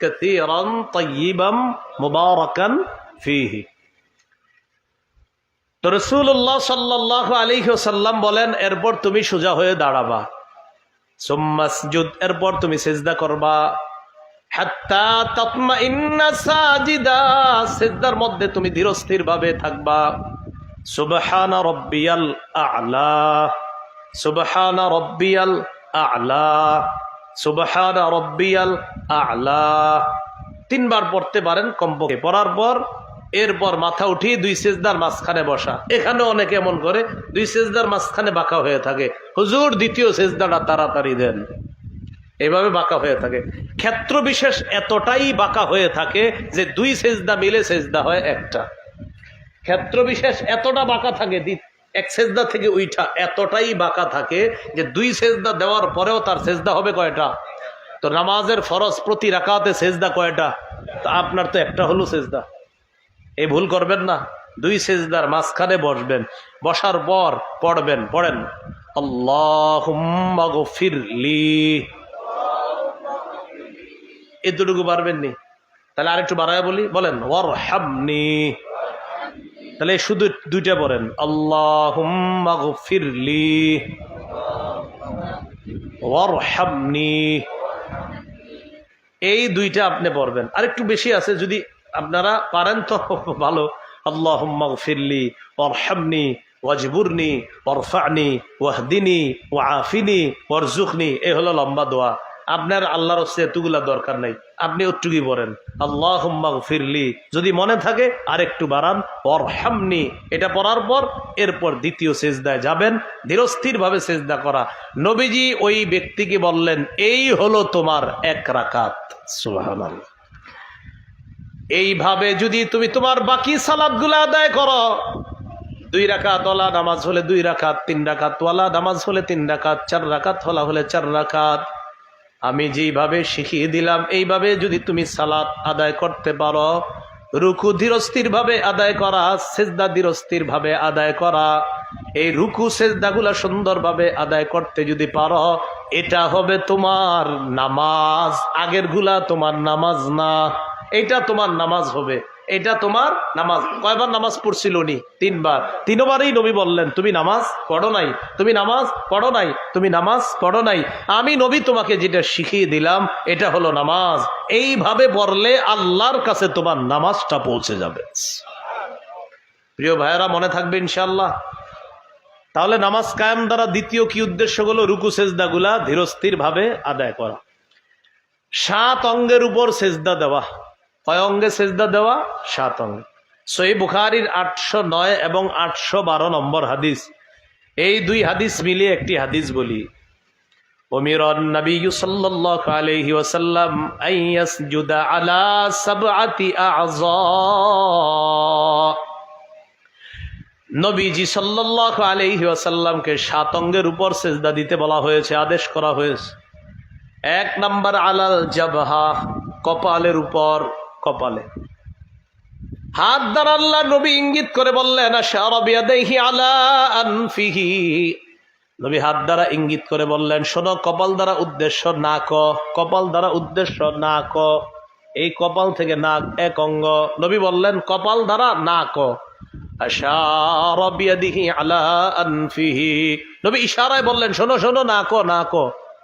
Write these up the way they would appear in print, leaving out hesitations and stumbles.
কাসীরান তাইয়িবান মুবারাকান ফীহি। তো রাসূলুল্লাহ সাল্লাল্লাহু আলাইহি ওয়াসাল্লাম বলেন, এরপর তুমি সোজা হয়ে দাঁড়াবা, সুম্মাসজুদ, এরপর তুমি সিজদা করবা, হাত্তা তাতমাইন্না সাজিদা, সিজদার মধ্যে তুমি ধীরস্থির ভাবে থাকবা। সুবহানা রাব্বিয়াল আ'লা, সুবহানা রাব্বিয়াল আ'লা, সুবহানা রাব্বিয়াল আ'লা, তিনবার পড়তে পারেন কমপক্ষে। পড়ার পর এরপর মাথা উঠিয়ে দুই সিজদার মাঝখানে বসা। এখানে অনেকে এমন করে দুই সিজদার মাঝখানে বাঁকা হয়ে থাকে, হুজুর দ্বিতীয় সিজদাটা তাড়াতাড়ি দেন, এভাবে বাঁকা হয়ে থাকে। ক্ষেত্র বিশেষ এতটাই বাঁকা হয়ে থাকে যে দুই সেজদা মিলে সেজদা হয় একটা। ক্ষেত্র বিশেষ এতটা বাঁকা থাকে, এক সেজদা থেকে উইঠা এতটাই বাঁকা থাকে যে দুই সেজদা দেওয়ার পরেও তার সেজদা হবে কয়টা? তো নামাজের ফরজ প্রতি রাকাতে সেজদা কয়টা? তো আপনার তো একটা হলো সেজদা। এই ভুল করবেন না, দুই সেজদার মাঝখানে বসবেন, বসার পর পড়বেন, পড়েন আল্লাহুম্মা গফিরলি, এতটুকু পারবেন নি? তাহলে আরেকটু বাড়ায় বলি, বলেন ওয়ারহামনি। তাহলে শুধু দুইটা পড়েন, আল্লাহুম্মা গফিরলি ওয়ারহামনি, এই দুইটা আপনি পড়বেন। আরেকটু বেশি আছে, যদি আপনারা পারেন তো ভালো, আল্লাহুম্মা গফিরলি ওয়ারহামনি ওয়াজবুরনি ওয়ারফা'নি ওয়াহদিনি ওয়াআফিনি ওয়ারজুকনি, এই হলো লম্বা দোয়া। আপনার আল্লাহর হচ্ছে এতগুলা দরকার নাই, আপনি ওটুকুই পড়েন আল্লাহুম্মা গফিরলি। যদি মনে থাকে আরেকটু বাড়ান ওয়ারহামনি, এটা পড়ার পর এরপর দ্বিতীয় সেজদায় যাবেন, ধীরস্থির ভাবে সেজদা করা। নবীজি ওই ব্যক্তিকে বললেন, এই হলো তোমার এক রাকাত। সুবহানাল্লাহ। এইভাবে যদি তুমি তোমার বাকি সালাতগুলো আদায় করো, 2 রাকাত ওয়ালা নামাজ হলে 2 রাকাত, 3 রাকাত ওয়ালা নামাজ হলে 3 রাকাত, 4 রাকাত হলে 4 রাকাত, আমি যেইভাবে শিখিয়ে দিলাম এইভাবে যদি তুমি সালাত আদায় করতে পারো, রুকু ধীরস্থির ভাবে আদায় করা, সেজদা ধীরস্থির ভাবে আদায় করা, এই রুকু সেজদাগুলা সুন্দরভাবে আদায় করতে যদি পারো, এটা হবে তোমার নামাজ। আগের গুলা তোমার নামাজ না, এটা তোমার নামাজ হবে, এটা তোমার নামাজ। কয়বার নামাজ পড়ছিল নি? 3 বার। 3 বারই নবী বললেন, তুমি নামাজ পড়ো নাই, তুমি নামাজ পড়ো নাই, তুমি নামাজ পড়ো নাই। আমি নবী তোমাকে যেটা শিখিয়ে দিলাম এটা হলো নামাজ। এইভাবে পড়লে আল্লাহর কাছে তোমার নামাজটা পৌঁছে যাবে। প্রিয় ভাইয়েরা, মনে থাকবে ইনশাআল্লাহ। তাহলে নামাজ কায়েম দ্বারা দ্বিতীয় কি উদ্দেশ্য হলো? রুকু সেজদাগুলা ধীরস্থির ভাবে আদায় করা। 7 অঙ্গের উপর সেজদা দেওয়া। কয় অঙ্গে সেজদা দেওয়া? 7 অঙ্গে। সহিহ বুখারীর 809 এবং 812 নম্বর হাদিস, এই 2 হাদিস মিলিয়ে একটি হাদিস বলি। উমিরান নবী সাল্লাল্লাহু আলাইহি ওয়াসাল্লাম আইয়াসজুদা আলা 7 আ'যা। নবীজি সাল্লাল্লাহু আলাইহি ওয়াসাল্লামকে 7 অঙ্গের উপর সেজদা দিতে বলা হয়েছে, আদেশ করা হয়েছে। 1 নাম্বার আলাল জাবহা, কপালের উপর, কপালে। হাত দ্বারা আল্লাহ নবী ইঙ্গিত করে বললেন, আশারা বিয়াদাইহি আলা আনফিহি। নবী হাত দ্বারা ইঙ্গিত করে বললেন, শোনো, কপাল দ্বারা উদ্দেশ্য নাক, কপাল দ্বারা উদ্দেশ্য নাক, এই কপাল থেকে নাক এক অঙ্গ। নবী বললেন কপাল দ্বারা নাক। আশারা বিয়াদিহি আলা আনফিহি, নবী ইশারায় বললেন, শোনো শোনো, নাক নাক।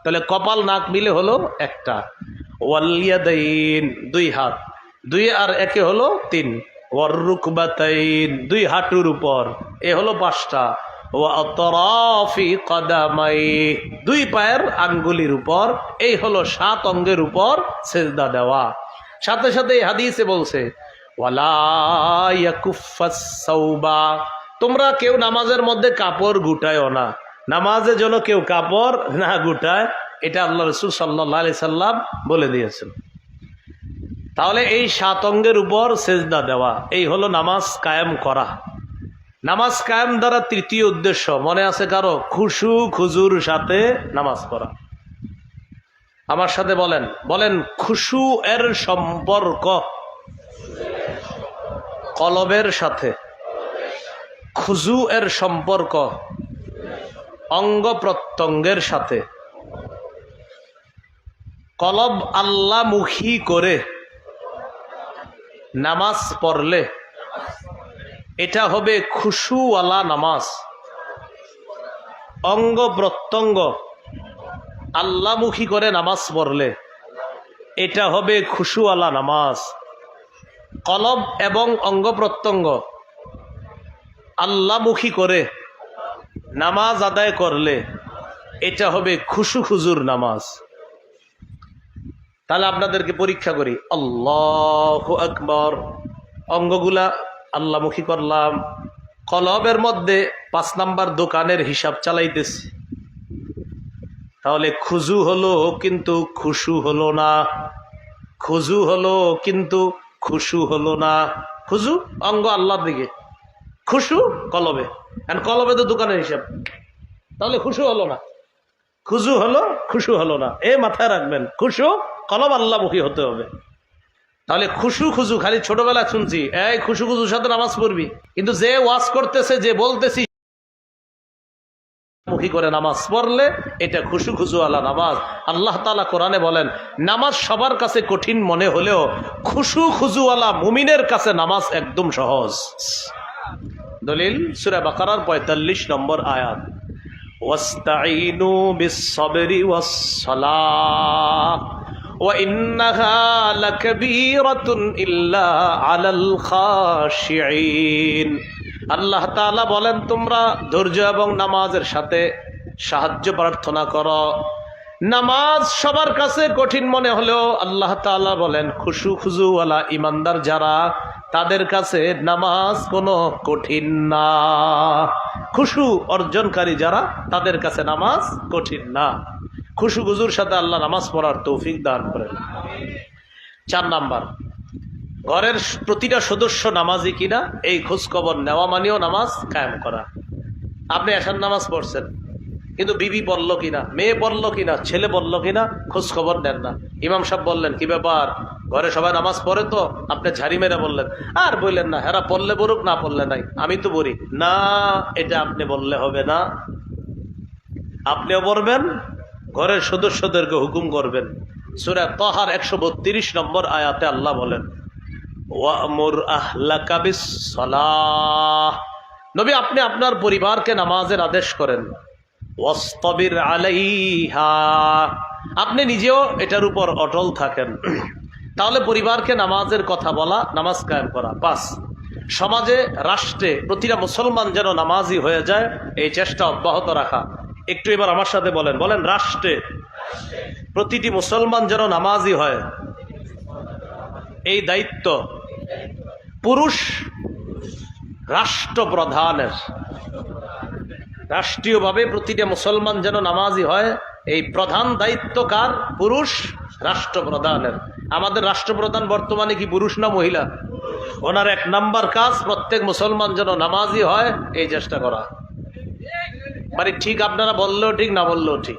তাহলে কপাল নাক মিলে হলো একটা। ওয়াল ইয়াদাইন, 2 হাত, 2 আর 1 হলো 3। ওয়ার রুকবাতাইন, 2 হাঁটুর উপর, এ হলো 5টা। ওয়া আতরাফি কদামাই, 2 পায়ের আঙ্গুলির উপর, এই হলো 7 অঙ্গের উপর সেজদা দেওয়া। সাথে সাথে এই হাদিসে বলছে, ওয়ালা ইয়াকুফাস সাওবা, তোমরা কেউ নামাজের মধ্যে কাপড় গুটায়ও না, নামাজের জন্য কেউ কাপড় না গুটায়, এটা আল্লাহ রাসূল সাল্লাল্লাহু আলাইহি সাল্লাম বলে দিয়েছেন। তাহলে এই 7 অঙ্গের উপর সেজদা দেওয়া, এই হলো নামাজ কায়েম করা। নামাজ কায়েম দ্বারা তৃতীয় উদ্দেশ্য মনে আছে কারো? খুশু খুজুর সাথে নামাজ পড়া। আমার সাথে বলেন, বলেন খুশু এর সম্পর্ক কলবের সাথে, খুজু এর সম্পর্ক অঙ্গ প্রত্যঙ্গের সাথে। কলব আল্লাহমুখী করে নামাজ পড়লে এটা হবে খুশুওয়ালা নামাজ। অঙ্গ প্রত্যঙ্গ আল্লাহমুখী করে নামাজ পড়লে এটা হবে খুশুওয়ালা নামাজ। কলব এবং অঙ্গ প্রত্যঙ্গ আল্লাহমুখী করে নামাজ আদায় করলে এটা হবে খুশু খুজুর নামাজ। তাহলে আপনাদেরকে পরীক্ষা করি। আল্লাহু আকবার, অঙ্গগুলা আল্লাহমুখী করলাম, কলবের মধ্যে 5 নাম্বার দোকানের হিসাব চালাইতেছি, তাহলে খুজু হলো কিন্তু খুশু হলো না, খুজু হলো কিন্তু খুশু হলো না। খুজু অঙ্গ আল্লাহর দিকে, খুশু কলবে, কলবে তো দোকানের হিসাব, তাহলে খুশু হলো না, খুজু হলো খুশু হলো না। এ মাথায় রাখবেন, খুশু কলব আল্লাহমুখী হতে হবে। তাহলে খুশু খুজু খালি ছোটবেলায় শুনছি, এই খুশু খুজুর সাথে নামাজ পড়বি, কিন্তু যে ওয়াজ করতেছে, যে বলতেছি মুখী করে নামাজ পড়লে এটা খুশু খুজু আলা নামাজ। আল্লাহ তাআলা কোরআনে বলেন, নামাজ সবার কাছে কঠিন মনে হলেও খুশু খুজু আলা মুমিনের কাছে নামাজ একদম সহজ। দলিল সূরা বাকারার 45 নম্বর আয়াত, ওয়াস্তাঈনু বিস-সাবরি ওয়াস-সালাহ ওয়া ইন্নাহা লাকাবীরাতুন ইল্লা আলাল খাশিঈন। আল্লাহ তাআলা বলেন, তোমরা ধৈর্য এবং নামাজের সাথে সাহায্য প্রার্থনা করো। নামাজ সবার কাছে কঠিন মনে হলেও আল্লাহ তাআলা বলেন, খুশু খুজুওয়ালা ইমানদার যারা, তাদের কাছে নামাজ কোনো কঠিন না। খুশু অর্জনকারী যারা, তাদের কাছে নামাজ কঠিন না। খুশু খুজুর সাথে আল্লাহ নামাজ পড়ার তৌফিক দান করেন। 4 নাম্বার, ঘরের প্রতিটা সদস্য নামাজি কিনা এই খোঁজ খবর নেওয়া মানেও নামাজ কায়েম করা। আপনি এশার নামাজ পড়ছেন, কিন্তু বিবি পড়লো কিনা, মেয়ে পড়লো কিনা, ছেলে পড়লো কিনা খোঁজ খবর নেন না। ইমাম সাহেব বললেন, কি ব্যাপার, ঘরে সবাই নামাজ পড়ে তো? আপনি ঝাড়ি মেরে বললেন, আর বললেন না, হেরা পড়লে পড়ুক, না পড়লে নাই, আমি তো পড়ি না। এটা আপনি বললে হবে না, আপনিও পড়বেন, ঘরের সদস্যদেরকে হুকুম করবেন। সূরা তাহার 132 নম্বর আয়াতে আল্লাহ বলেন, ওয়ামুর আহলাকা বিস-সালাহ, নবী আপনি আপনার পরিবারকে নামাজের আদেশ করেন। ওয়াসতাবির আলাইহা, আপনি নিজেও এটার উপর অটল থাকেন। তাহলে পরিবারকে নামাজের কথা বলা, নামাজ কায়েম করা। 5, সমাজে রাষ্ট্রে প্রতিটা মুসলমান যেন নামাজি হয়ে যায়, এই চেষ্টা অব্যাহত রাখা। একটু এবার আমার সাথে বলেন, বলেন, রাষ্ট্রে প্রতিটি মুসলমান যেন নামাজি হয়, এই দায়িত্ব পুরুষ রাষ্ট্রপ্রধানের। রাষ্ট্রীয়ভাবে প্রতিটা মুসলমান যেন নামাজি হয়, এই প্রধান দায়িত্ব কার? পুরুষ রাষ্ট্রপ্রধানের। আমাদের রাষ্ট্রপ্রধান বর্তমানে কি পুরুষ না মহিলা? ওনার 1 নাম্বার কাজ প্রত্যেক মুসলমান যেন নামাজি হয়, এই চেষ্টা করা। মানে ঠিক, আপনারা বললেও ঠিক, না বললেও ঠিক,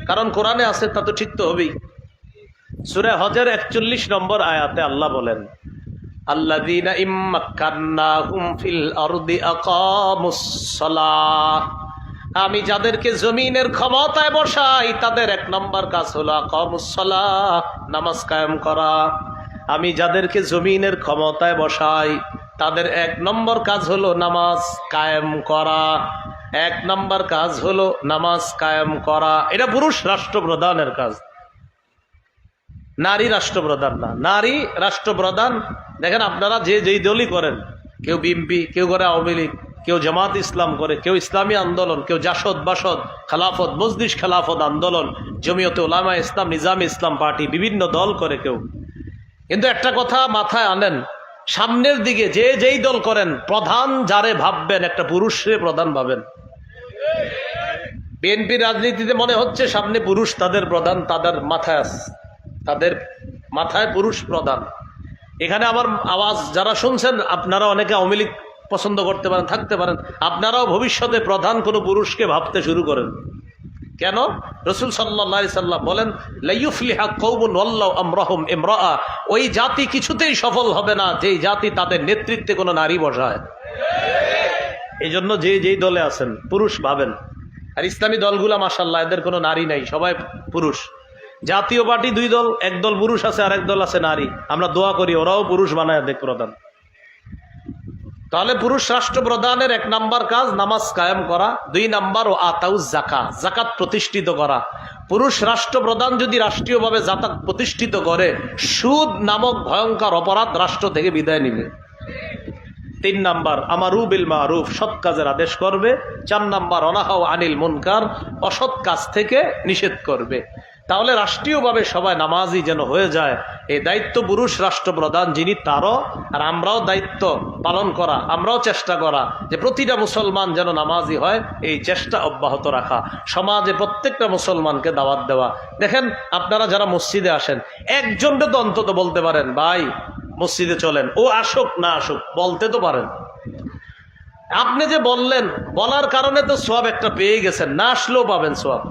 কারণ কোরআনে আছে, তা তো ঠিক তো হবেই। সূরা হজের 41 নম্বর আয়াতে আল্লাহ বলেন, আল্লাযীনা ইম্মাক্কান্নাহুম ফিল আরদি আকামুস সালাহ, আমি যাদেরকে জমিনের ক্ষমতায় বসাই তাদের 1 নম্বর কাজ হলো আকামুস সালাহ, নামাজ কায়েম করা। আমি যাদেরকে জমিনের ক্ষমতায় বসাই তাদের 1 নম্বর কাজ হলো নামাজ কায়েম করা। 1 নম্বর কাজ হলো নামাজ কায়েম করা। এটা পুরুষ রাষ্ট্রপ্রধানের কাজ, নারী রাষ্ট্রপ্রধান না। নারী রাষ্ট্রপ্রধান দেখেন, আপনারা যে যেই দলই করেন, কেউ বিএনপি, কেউ করে আওয়ামী লীগ, কেউ জামাত ইসলাম করে, কেউ ইসলামী আন্দোলন, কেউ জাসদ বাসদ খেলাফত মজলিস খেলাফত আন্দোলন, জমিয়তে উলামা ইসলাম, নিজামী ইসলাম পার্টি, বিভিন্ন দল করে কেউ। কিন্তু একটা কথা মাথায় আনেন, সামনের দিকে যে যেই দল করেন, প্রধান যারে ভাববেন, একটা পুরুষরে প্রধান ভাবেন। বিএনপি রাজনীতিতে মনে হচ্ছে সামনে পুরুষ তাদের প্রধান, তাদের মাথায় আছে, তাদের মাথায় পুরুষ প্রধান। এখানে আমার আওয়াজ যারা শুনছেন, আপনারা অনেকে আওয়ামী লীগ পছন্দ করতে পারেন, থাকতে পারেন, আপনারাও ভবিষ্যতে প্রধান কোনো পুরুষকে ভাবতে শুরু করেন। কেন? রাসূল সাল্লাল্লাহু আলাইহি সাল্লাম বলেন, লা ইউফলিহু কওমুন ওয়াল্লাহু আমরাহুম ইমরাআ, ওই জাতি কিছুতেই সফল হবে না যেই জাতি তাদের নেতৃত্বে কোনো নারী বসায়। এই জন্য যে যেই দলে আছেন পুরুষ ভাবেন। আর ইসলামী দলগুলা মাশাআল্লাহ, এদের কোনো নারী নাই, সবাই পুরুষ। জাতীয় পার্টি দুই দল, এক দল পুরুষ আছে আর এক দল আছে নারী। আমরা দোয়া করি ওরাও পুরুষ বানায় দেখ প্রধান। তাহলে পুরুষ রাষ্ট্রপ্রধানের 1 নাম্বার কাজ নামাজ কায়েম করা, 2 নাম্বার ও আতাউ যাকাত, যাকাত প্রতিষ্ঠিত করা। পুরুষ রাষ্ট্রপ্রধান যদি রাষ্ট্রীয়ভাবে যাকাত প্রতিষ্ঠিত করে, সুদ নামক ভয়ঙ্কর অপরাধ রাষ্ট্র থেকে বিদায় নিবে। 3 নাম্বার আমারু বিল মারুফ, সৎ কাজের আদেশ করবে। 4 নাম্বার অনাহাও আনিল মুনকার, অসৎ কাজ থেকে নিষেধ করবে। তাহলে রাষ্ট্রীয়ভাবে সবাই নামাজি যেন হয়ে যায়, এই দায়িত্ব পুরুষ রাষ্ট্রপ্রধান যিনি তারও, আর আমরাও দায়িত্ব পালন করা, আমরাও চেষ্টা করা যে প্রতিটা মুসলমান যেন নামাজি হয়, এই চেষ্টা অব্যাহত রাখা, সমাজে প্রত্যেকটা মুসলমানকে দাওয়াত দেওয়া। দেখেন আপনারা যারা মসজিদে আসেন, একজনকে তো অন্তত বলতে পারেন ভাই মসজিদে চলেন, ও আসুক না আসুক বলতে তো পারেন। আপনি যে বললেন, বলার কারণে তো সওয়াব একটা পেয়ে গেছেন, না আসলেও পাবেন সওয়াব।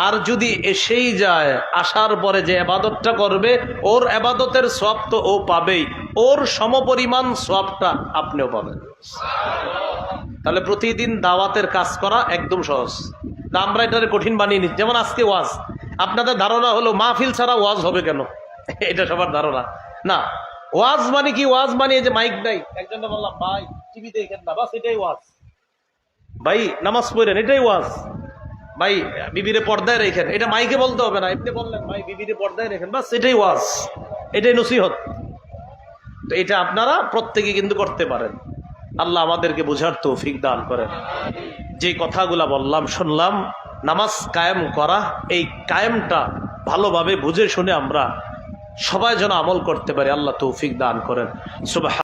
আর যদি এসেই যায়, আসার পরে যে ইবাদতটা করবে, ওর ইবাদতের সওয়াব তো ও পাবেই, ওর সমপরিমাণ সওয়াবটা আপনিও পাবেন। তাহলে প্রতিদিন দাওয়াতের কাজ করা একদম সহজ। তা আমরা এটারে কঠিন বানিয়ে নিচ্ছি। যেমন আজকে ওয়াজ, আপনাদের ধারণা হলো মাহফিল ছাড়া ওয়াজ হবে কেন, এটা সবার ধারণা না। ওয়াজ মানে কি? ওয়াজ মানে যে মাইক নাই, একজনকে বললাম ভাই টিভি দেখেন না, বাস এটাই ওয়াজ। ভাই নামাজ পড়েন, এটাই ওয়াজ। ভাই বিবিরে পর্দায় রেখেন, এটা মাইকে বলতে হবে না, এমনি বললেন ভাই বিবিরে পর্দায় রেখেন, বাস এটাই ওয়াজ, এটাই নসিহত। তো এটা আপনারা প্রত্যেকে কিন্তু করতে পারেন। আল্লাহ আমাদেরকে বোঝার তৌফিক দান করেন। যে কথাগুলা বললাম শুনলাম, নামাজ কায়েম করা, এই কায়েমটা ভালোভাবে বুঝে শুনে আমরা সবাই যেন আমল করতে পারি, আল্লাহ তৌফিক দান করেন। সুবহান।